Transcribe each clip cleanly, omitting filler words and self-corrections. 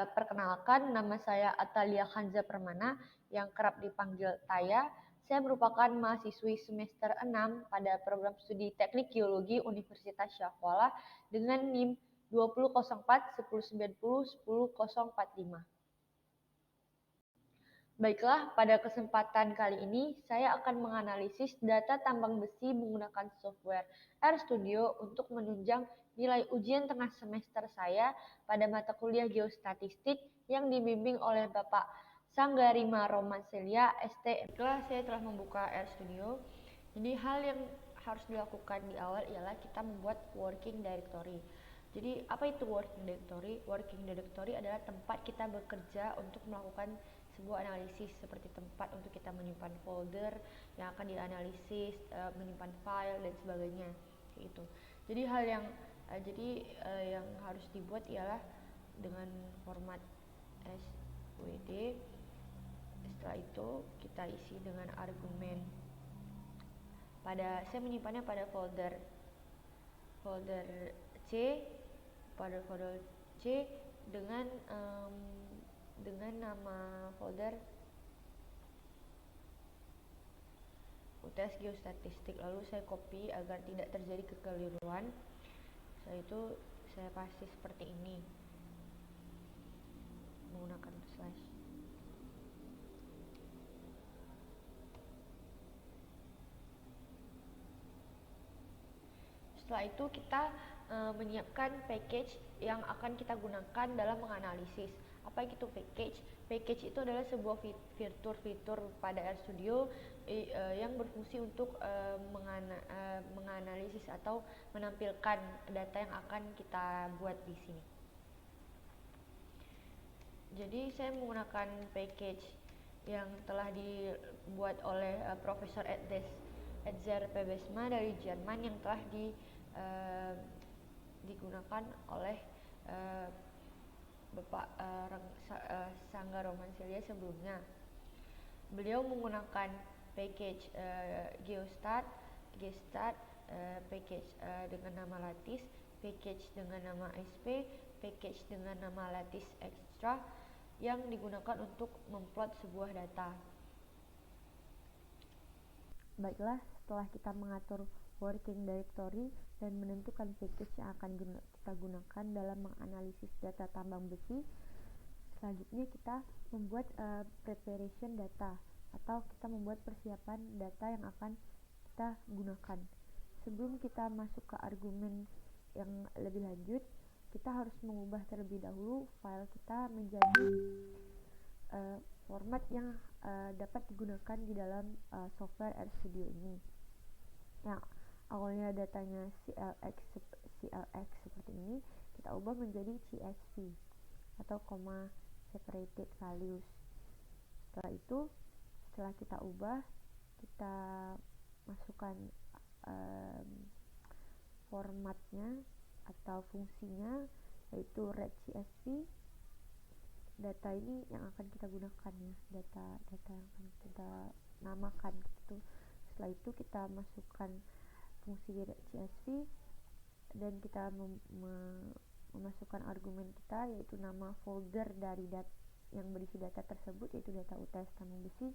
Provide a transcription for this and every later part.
Perkenalkan, nama saya Atalia Khanza Permana yang kerap dipanggil Taya. Saya merupakan mahasiswi semester 6 pada program studi Teknik Geologi Universitas Syahkuala dengan NIM 2004 1090 10045. Baiklah, pada kesempatan kali ini saya akan menganalisis data tambang besi menggunakan software RStudio untuk menunjang nilai ujian tengah semester saya pada mata kuliah Geostatistik yang dibimbing oleh Bapak Sanggarima Romancelia, ST. Baiklah, saya telah membuka RStudio. Jadi hal yang harus dilakukan di awal ialah kita membuat working directory. Jadi apa itu working directory? Working directory adalah tempat kita bekerja untuk melakukan sebuah analisis, seperti tempat untuk kita menyimpan folder yang akan dianalisis, menyimpan file dan sebagainya, gitu. Jadi yang harus dibuat ialah dengan format SVD. Setelah itu kita isi dengan argumen. Saya menyimpannya pada folder C, pada folder C dengan nama folder UTS Geostatistik. Lalu saya copy agar tidak terjadi kekeliruan. Setelah itu saya paste seperti ini menggunakan slash. Setelah itu kita menyiapkan package yang akan kita gunakan dalam menganalisis. Apa itu package? Package itu adalah sebuah fitur pada RStudio yang berfungsi untuk menganalisis atau menampilkan data yang akan kita buat di sini. Jadi saya menggunakan package yang telah dibuat oleh Profesor Edzer Pebesma dari Jerman yang telah digunakan oleh Bapak Sangga Romancelia sebelumnya. Beliau menggunakan package Geostat, package dengan nama lattice, package dengan nama SP, package dengan nama lattice extra yang digunakan untuk memplot sebuah data. Baiklah, setelah kita mengatur working directory dan menentukan package yang akan kita gunakan dalam menganalisis data tambang besi, selanjutnya kita membuat preparation data atau kita membuat persiapan data yang akan kita gunakan. Sebelum kita masuk ke argumen yang lebih lanjut, kita harus mengubah terlebih dahulu file kita menjadi format yang dapat digunakan di dalam software RStudio ini. Yang awalnya datanya CLX seperti ini, kita ubah menjadi CSV atau comma separated values. Setelah kita ubah, kita masukkan formatnya atau fungsinya, yaitu read CSV. Data ini yang akan kita gunakan ya, data yang akan kita namakan gitu. Setelah itu kita masukkan fungsi read CSV dan kita memasukkan argumen kita, yaitu nama folder dari yang berisi data tersebut, yaitu data UTS tambang besi,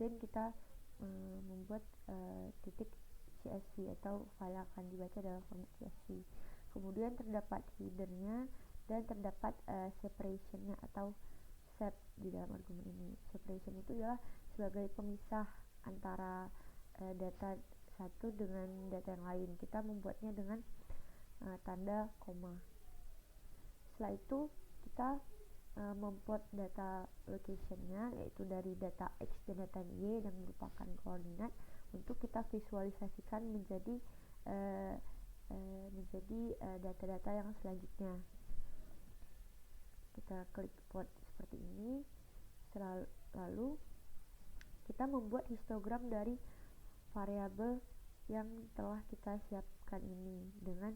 dan kita membuat titik CSV atau file yang akan dibaca dalam format CSV. Kemudian terdapat headernya dan terdapat separationnya atau set di dalam argumen ini. Separation itu adalah sebagai pemisah antara data satu dengan data yang lain. Kita membuatnya dengan tanda koma. Setelah itu kita memplot data locationnya, yaitu dari data X dan data Y yang merupakan koordinat, untuk kita visualisasikan menjadi data-data yang selanjutnya. Kita klik plot seperti ini. Lalu kita membuat histogram dari variabel yang telah kita siapkan ini dengan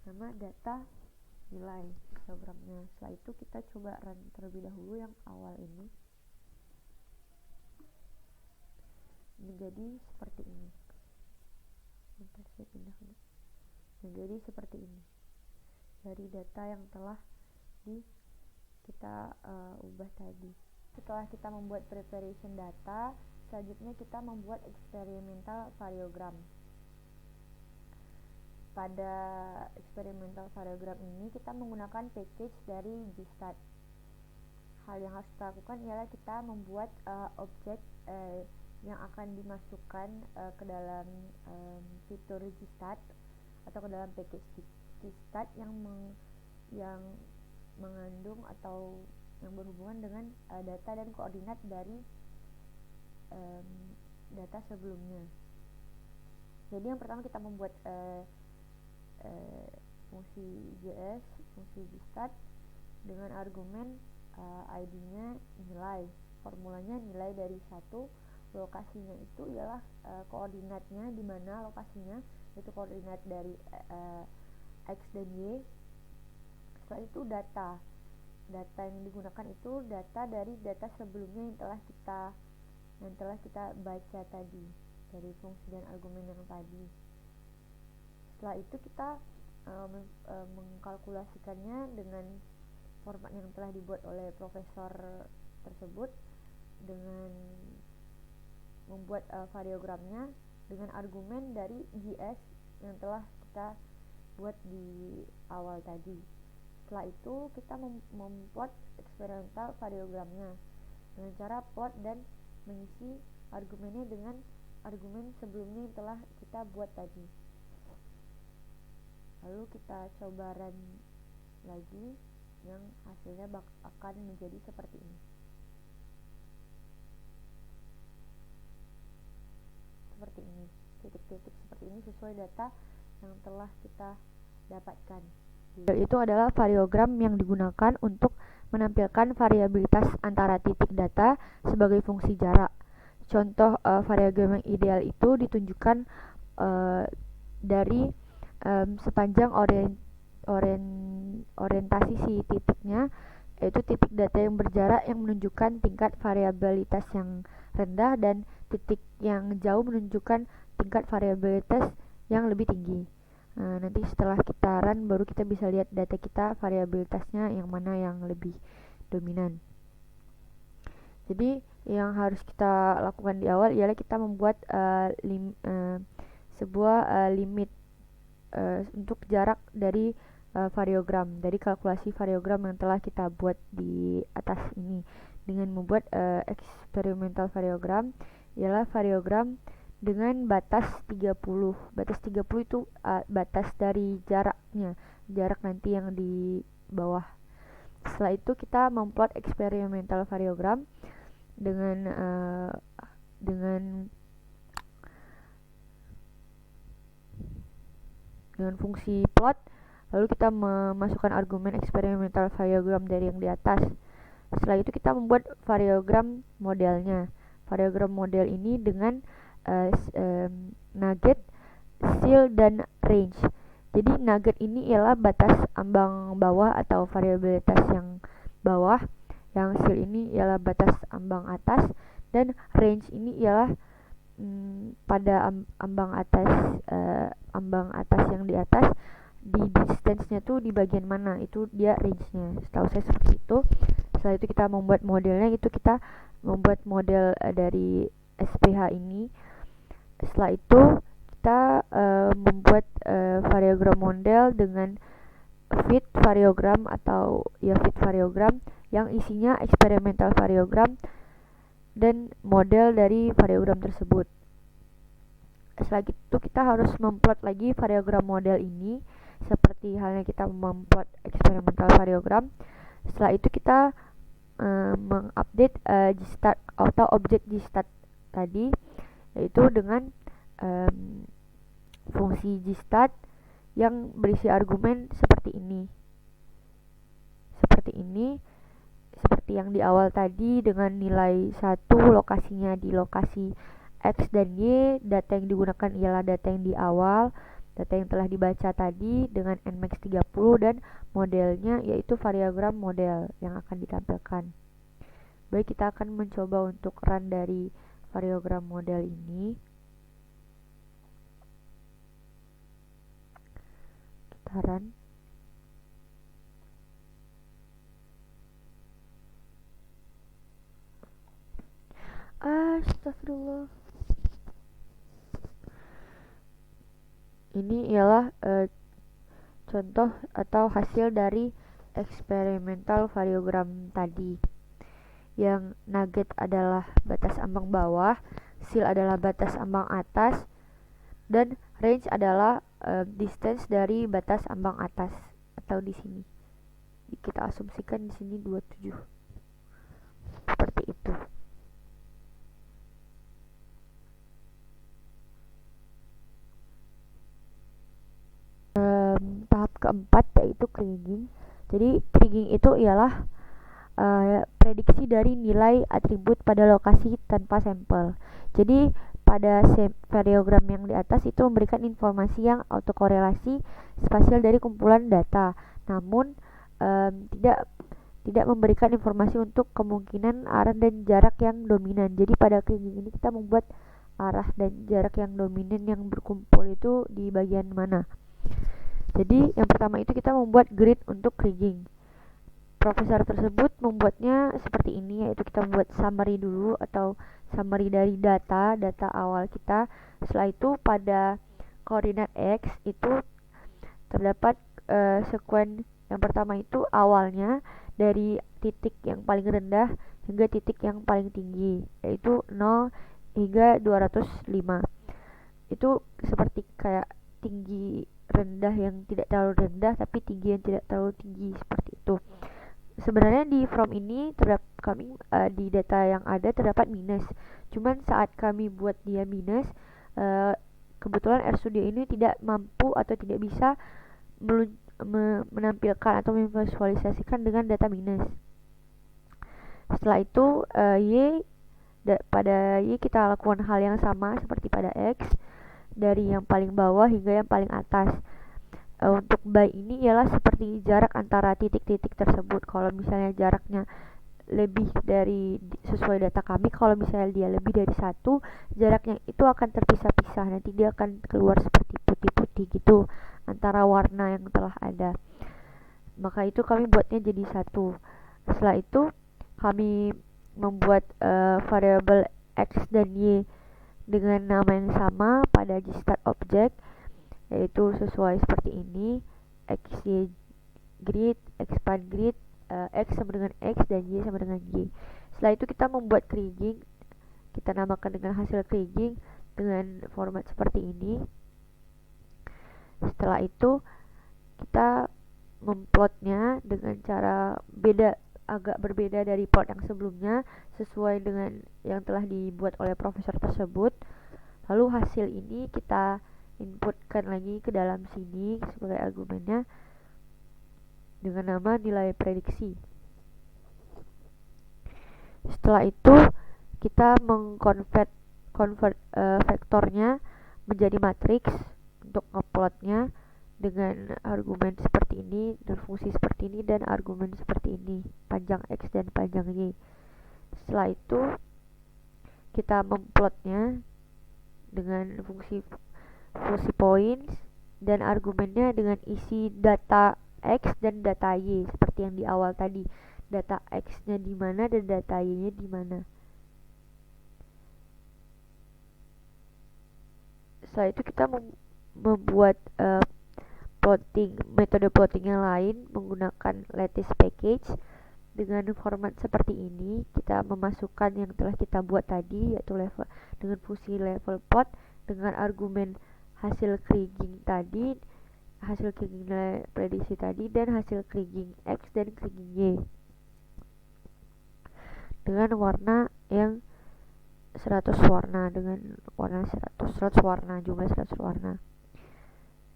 nama data nilai histogramnya. Setelah itu kita coba run terlebih dahulu yang awal ini. Menjadi seperti ini. Bentar, saya pindah dulu. Menjadi seperti ini dari data yang telah kita ubah tadi. Setelah kita membuat preparation data, selanjutnya kita membuat experimental variogram. Pada experimental variogram ini kita menggunakan package dari GStat. Hal yang harus kita lakukan ialah kita membuat objek yang akan dimasukkan ke dalam fitur GStat atau ke dalam package GStat yang mengandung atau yang berhubungan dengan data dan koordinat dari data sebelumnya. Jadi yang pertama kita membuat fungsi JS, fungsi GStat dengan argumen ID-nya nilai. Formulanya nilai dari 1, lokasinya itu ialah koordinatnya, di mana lokasinya itu koordinat dari X dan Y. Setelah itu data yang digunakan itu data dari data sebelumnya yang telah kita baca tadi dari fungsi dan argumen yang tadi. Setelah itu kita mengkalkulasikannya dengan format yang telah dibuat oleh profesor tersebut dengan membuat variogramnya dengan argumen dari GS yang telah kita buat di awal tadi. Setelah itu kita memplot experimental variogramnya dengan cara plot dan mengisi argumennya dengan argumen sebelumnya yang telah kita buat tadi. Lalu kita coba run lagi, yang hasilnya akan menjadi seperti ini. Seperti ini, titik-titik seperti ini sesuai data yang telah kita dapatkan. Itu adalah variogram yang digunakan untuk menampilkan variabilitas antara titik data sebagai fungsi jarak. Contoh variogram yang ideal itu ditunjukkan dari sepanjang orientasi si titiknya, yaitu titik data yang berjarak yang menunjukkan tingkat variabilitas yang rendah dan titik yang jauh menunjukkan tingkat variabilitas yang lebih tinggi. Nanti setelah kita run baru kita bisa lihat data kita variabilitasnya yang mana yang lebih dominan. Jadi yang harus kita lakukan di awal ialah kita membuat sebuah limit untuk jarak dari variogram, dari kalkulasi variogram yang telah kita buat di atas ini. Dengan membuat experimental variogram ialah variogram dengan batas 30. Batas 30 itu batas dari jaraknya, jarak nanti yang di bawah. Setelah itu kita memplot experimental variogram dengan fungsi plot. Lalu kita memasukkan argumen experimental variogram dari yang di atas. Setelah itu kita membuat variogram modelnya. Variogram model ini dengan nugget, seal, dan range. Jadi nugget ini ialah batas ambang bawah atau variabilitas yang bawah. Yang seal ini ialah batas ambang atas, dan range ini ialah pada ambang atas yang di atas, di distance-nya tuh di bagian mana, itu dia range-nya. Setahu saya seperti itu. Setelah itu kita membuat modelnya, itu kita membuat model dari SPH ini. Setelah itu kita membuat variogram model dengan fit variogram atau fit variogram yang isinya experimental variogram dan model dari variogram tersebut. Setelah itu kita harus memplot lagi variogram model ini seperti halnya kita memplot experimental variogram. Setelah itu kita mengupdate GStat atau objek GStat tadi, yaitu dengan fungsi GStat yang berisi argumen seperti ini. Seperti yang di awal tadi, dengan nilai 1, lokasinya di lokasi X dan Y. Data yang digunakan ialah data yang di awal, data yang telah dibaca tadi dengan Nmax 30, dan modelnya yaitu variogram model yang akan ditampilkan. Baik, kita akan mencoba untuk run dari variogram model ini. Kita run. Astagfirullah. Ini ialah contoh atau hasil dari eksperimental variogram tadi. Yang nugget adalah batas ambang bawah, seal adalah batas ambang atas, dan range adalah distance dari batas ambang atas, atau di sini kita asumsikan di sini 27. Seperti itu. Tahap keempat yaitu kriging. Jadi kriging itu ialah prediksi dari nilai atribut pada lokasi tanpa sampel. Jadi pada variogram yang di atas itu memberikan informasi yang autokorelasi spasial dari kumpulan data, namun tidak memberikan informasi untuk kemungkinan arah dan jarak yang dominan. Jadi pada kriging ini kita membuat arah dan jarak yang dominan yang berkumpul itu di bagian mana. Jadi yang pertama itu kita membuat grid untuk kriging. Profesor tersebut membuatnya seperti ini, yaitu kita membuat summary dulu atau summary dari data awal kita. Setelah itu pada koordinat X itu terdapat sekuen yang pertama itu awalnya dari titik yang paling rendah hingga titik yang paling tinggi, yaitu 0 hingga 205. Itu seperti kayak tinggi rendah yang tidak terlalu rendah tapi tinggi yang tidak terlalu tinggi, seperti itu. Sebenarnya di from ini terdapat kami di data yang ada terdapat minus. Cuman saat kami buat dia minus, kebetulan RStudio ini tidak mampu atau tidak bisa menampilkan atau memvisualisasikan dengan data minus. Setelah itu pada Y kita lakukan hal yang sama seperti pada X, dari yang paling bawah hingga yang paling atas. Untuk by ini ialah seperti jarak antara titik-titik tersebut. Kalau misalnya jaraknya lebih dari sesuai data kami, kalau misalnya dia lebih dari 1, jaraknya itu akan terpisah-pisah. Nanti dia akan keluar seperti putih-putih gitu antara warna yang telah ada. Maka itu kami buatnya jadi 1. Setelah itu kami membuat variabel X dan Y dengan nama yang sama pada gstat object, yaitu sesuai seperti ini: xy grid, expand grid, x sama dengan x dan y sama dengan y. Setelah itu kita membuat kriging, kita namakan dengan hasil kriging dengan format seperti ini. Setelah itu kita memplotnya dengan cara agak berbeda dari plot yang sebelumnya, sesuai dengan yang telah dibuat oleh profesor tersebut. Lalu hasil ini kita inputkan lagi ke dalam sini sebagai argumennya dengan nama nilai prediksi. Setelah itu kita mengkonvert vektornya menjadi matriks untuk ngeplotnya dengan argumen seperti ini dan fungsi seperti ini dan argumen seperti ini, panjang X dan panjang Y. Setelah itu kita memplotnya dengan fungsi points dan argumennya dengan isi data X dan data Y seperti yang di awal tadi. Data X-nya di mana dan data Y-nya di mana. Setelah itu kita membuat metode plotting yang lain menggunakan lattice package dengan format seperti ini. Kita memasukkan yang telah kita buat tadi, yaitu level dengan fungsi level plot dengan argumen hasil kriging tadi, hasil kriging prediksi tadi, dan hasil kriging X dan kriging Y dengan warna yang 100 warna, dengan warna 100 warna, jumlah 100 warna.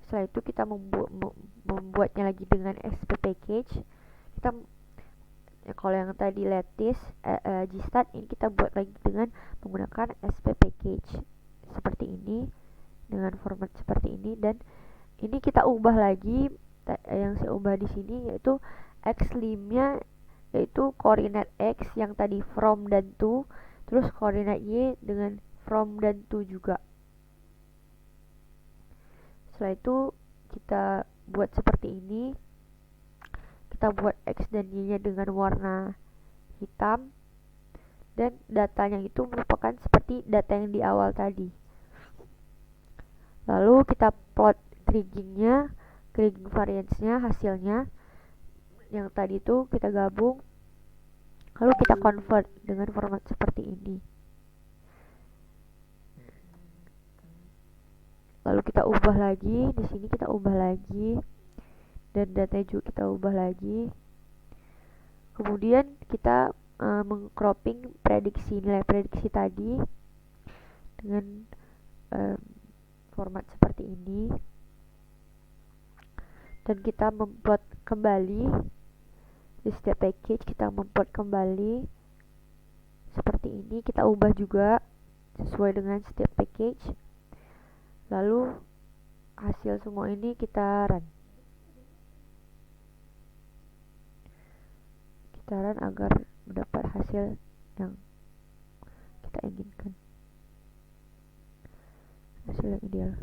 Setelah itu kita membuatnya lagi dengan SP package. Kita kalau yang tadi lattice gstat, ini kita buat lagi dengan menggunakan SP package seperti ini dengan format seperti ini, dan ini kita ubah lagi. Yang saya ubah di sini yaitu xlim-nya, yaitu koordinat X yang tadi from dan to, terus koordinat Y dengan from dan to juga. Setelah itu kita buat seperti ini. Kita buat X dan Y nya dengan warna hitam dan datanya itu merupakan seperti data yang di awal tadi. Lalu kita plot kriging variance-nya, hasilnya yang tadi itu kita gabung, lalu kita convert dengan format seperti ini. Lalu kita ubah lagi, di sini kita ubah lagi, dan datanya juga kita ubah lagi. Kemudian kita meng-cropping nilai prediksi tadi dengan format seperti ini, dan kita memplot kembali di setiap package. Kita memplot kembali seperti ini, kita ubah juga sesuai dengan setiap package. Lalu hasil semua ini kita run agar mendapat hasil yang kita inginkan, hasil yang ideal.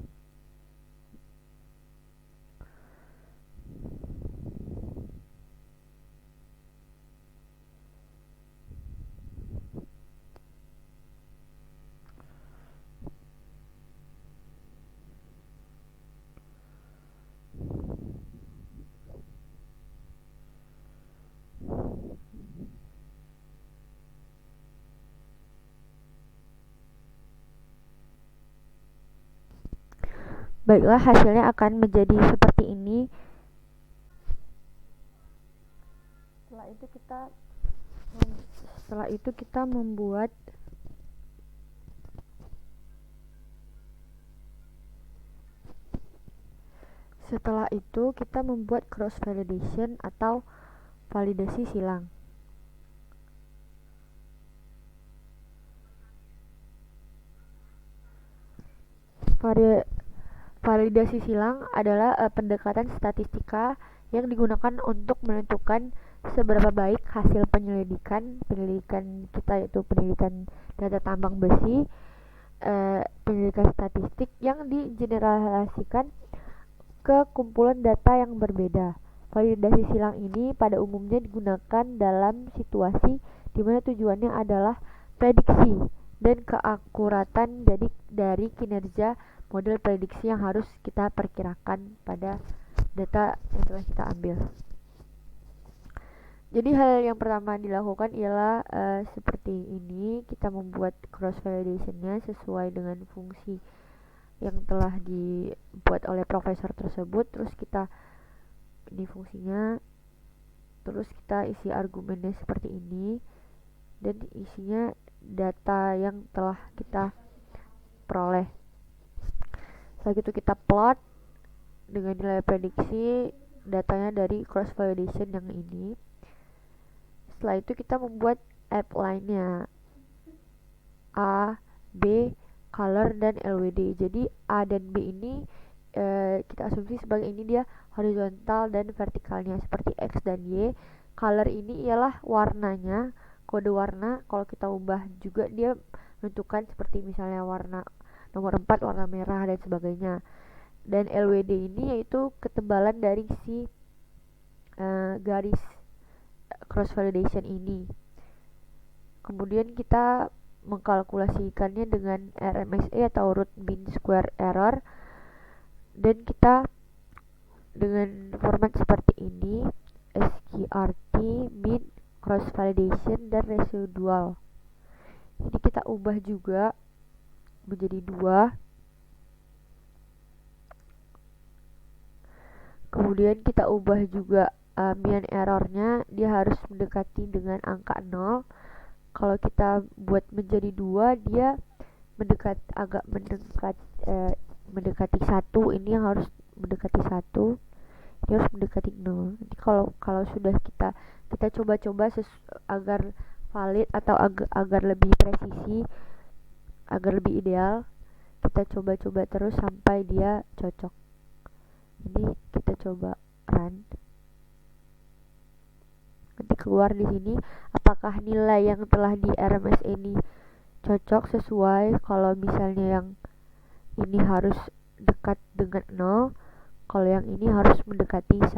Baiklah, hasilnya akan menjadi seperti ini. Setelah itu kita membuat cross validation atau validasi silang. Validasi silang adalah pendekatan statistika yang digunakan untuk menentukan seberapa baik hasil penyelidikan kita, yaitu penyelidikan data tambang besi, penyelidikan statistik yang digeneralisasikan ke kumpulan data yang berbeda. Validasi silang ini pada umumnya digunakan dalam situasi di mana tujuannya adalah prediksi dan keakuratan dari kinerja model prediksi yang harus kita perkirakan pada data yang telah kita ambil. Jadi hal yang pertama dilakukan ialah seperti ini, kita membuat cross validation-nya sesuai dengan fungsi yang telah dibuat oleh profesor tersebut. Terus kita ini fungsinya, terus kita isi argumennya seperti ini, dan isinya data yang telah kita peroleh. Setelah itu kita plot dengan nilai prediksi datanya dari cross validation yang ini. Setelah itu kita membuat apply-nya A, B, color, dan LWD. Jadi A dan B ini kita asumsi sebagai ini dia horizontal dan vertikalnya seperti X dan Y. Color ini ialah warnanya, kode warna. Kalau kita ubah juga dia menentukan seperti misalnya warna nomor 4 warna merah dan sebagainya. Dan LWD ini yaitu ketebalan dari si garis cross validation ini. Kemudian kita mengkalkulasikannya dengan RMSE atau root mean square error, dan kita dengan format seperti ini, SQRT, mean, cross validation, dan residual. Jadi kita ubah juga menjadi 2. Kemudian kita ubah juga mean errornya, dia harus mendekati dengan angka 0. Kalau kita buat menjadi 2, dia mendekati 1. Ini yang harus mendekati 1, dia harus mendekati 0. Nanti kalau sudah kita coba-coba agar valid atau agar lebih presisi, agar lebih ideal, kita coba-coba terus sampai dia cocok. Jadi kita coba run. Nanti keluar di sini apakah nilai yang telah di RMS ini cocok sesuai. Kalau misalnya yang ini harus dekat dengan 0, kalau yang ini harus mendekati 1.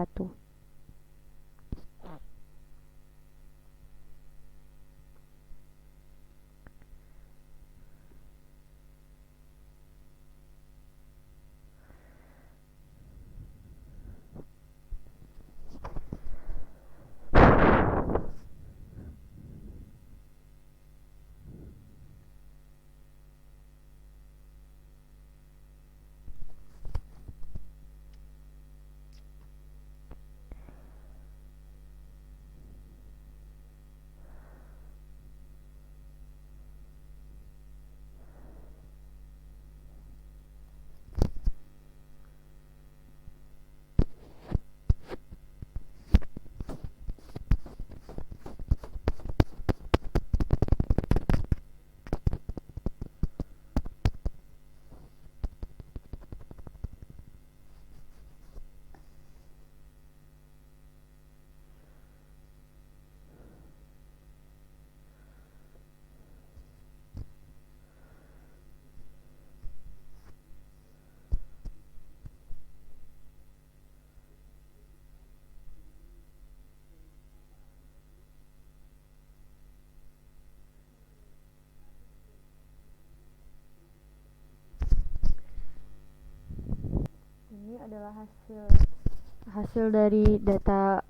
hasil dari data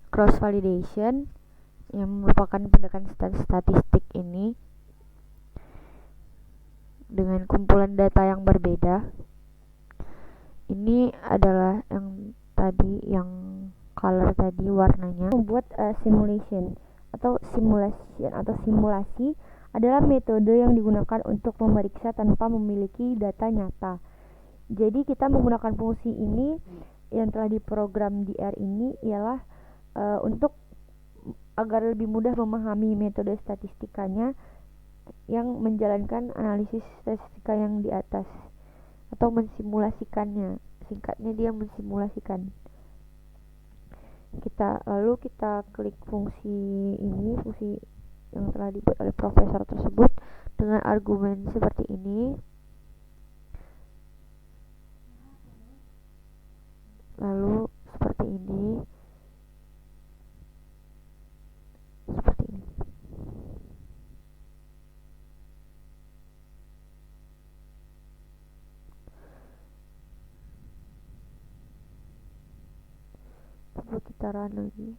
cross validation yang merupakan pendekatan statistik ini dengan kumpulan data yang berbeda. Ini adalah yang tadi, yang color tadi warnanya. Membuat simulasi adalah metode yang digunakan untuk memeriksa tanpa memiliki data nyata. Jadi kita menggunakan fungsi ini yang telah diprogram di R ini ialah untuk agar lebih mudah memahami metode statistikanya yang menjalankan analisis statistika yang di atas, atau mensimulasikannya. Singkatnya dia mensimulasikan. Lalu kita klik fungsi yang telah dibuat oleh profesor tersebut dengan argumen seperti ini. Lalu seperti ini. Coba kita run lagi.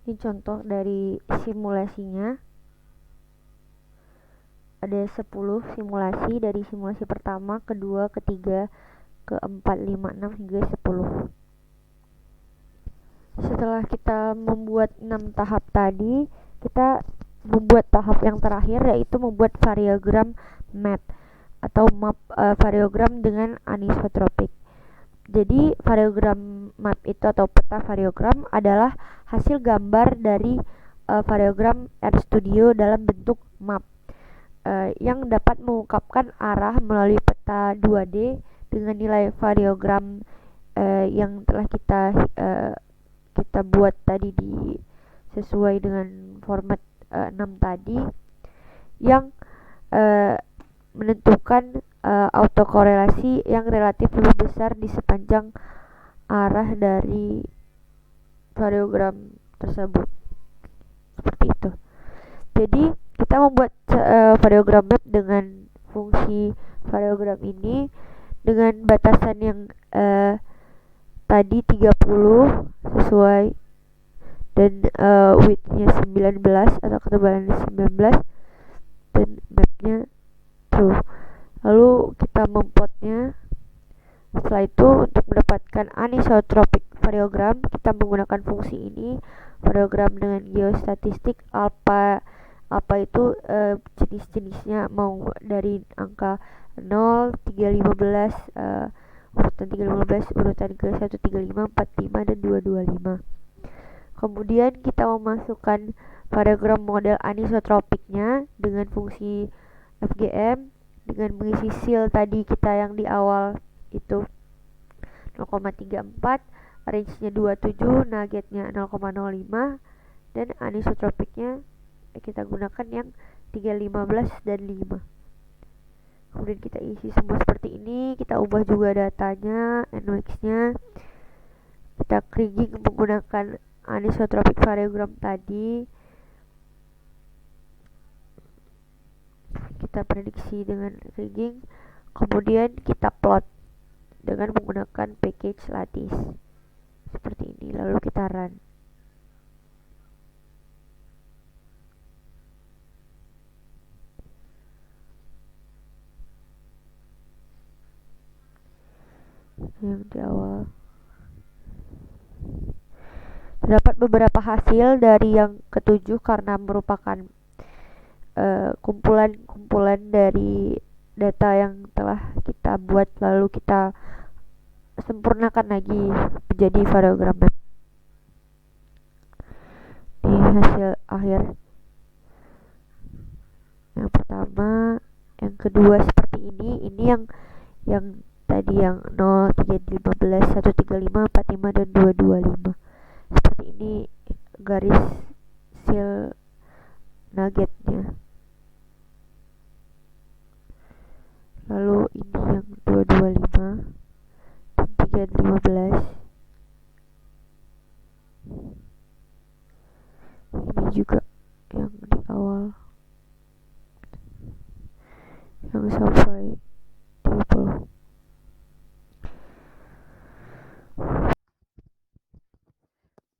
Ini contoh dari simulasinya. Ada 10 simulasi, dari simulasi pertama, kedua, ketiga, keempat, 5, 6 hingga 10. Setelah kita membuat 6 tahap tadi, kita membuat tahap yang terakhir, yaitu membuat variogram map atau map variogram dengan anisotropik. Jadi variogram map itu atau peta variogram adalah hasil gambar dari variogram RStudio dalam bentuk map yang dapat mengungkapkan arah melalui peta 2D dengan nilai variogram yang telah kita buat tadi sesuai dengan format 6 tadi, yang menentukan autokorelasi yang relatif lebih besar di sepanjang arah dari variogram tersebut. Seperti itu. Jadi kita membuat variogram map dengan fungsi variogram ini dengan batasan yang tadi 30 sesuai, dan width-nya 19 atau ketebalannya 19, dan mapnya true. Lalu kita memplotnya. Setelah itu, untuk mendapatkan anisotropic variogram, kita menggunakan fungsi ini, variogram dengan geostatistik alpha. Alpha itu jenis-jenisnya, mau dari angka 0, 3, 15, urutan 315, urutan ke 135, 45, dan 225. Kemudian kita memasukkan variogram model anisotropiknya dengan fungsi FGM, dengan mengisi seal tadi kita yang di awal itu 0,34, range-nya 27, nuggetnya 0,05, dan anisotropiknya kita gunakan yang 3, 15, dan 5. Kemudian kita isi semua seperti ini. Kita ubah juga datanya, NX-nya. Kita kriging menggunakan anisotropik variogram tadi. Kita prediksi dengan kriging. Kemudian kita plot dengan menggunakan package lattice seperti ini. Lalu kita run. Yang di awal terdapat beberapa hasil dari yang ketujuh karena merupakan kumpulan dari data yang telah kita buat, lalu kita sempurnakan lagi menjadi variogram map. Ini hasil akhir. Yang pertama, yang kedua seperti ini. Ini yang tadi yang 0, 3, 15, 135, 45, dan 225. Seperti ini garis seal nuggetnya. Lalu ini yang 225 dan 315. Ini juga yang di awal yang sampai triple.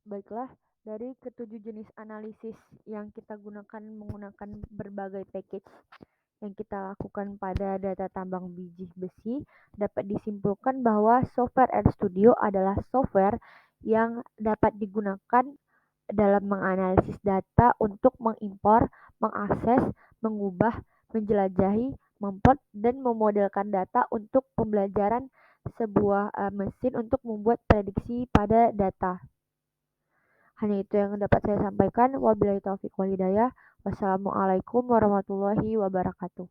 Baiklah, dari ketujuh jenis analisis yang kita gunakan menggunakan berbagai package yang kita lakukan pada data tambang biji besi, dapat disimpulkan bahwa software RStudio adalah software yang dapat digunakan dalam menganalisis data untuk mengimpor, mengakses, mengubah, menjelajahi, memplot, dan memodelkan data untuk pembelajaran sebuah mesin untuk membuat prediksi pada data. Hanya itu yang dapat saya sampaikan. Wabillahi taufiq wal hidayah. Wassalamualaikum warahmatullahi wabarakatuh.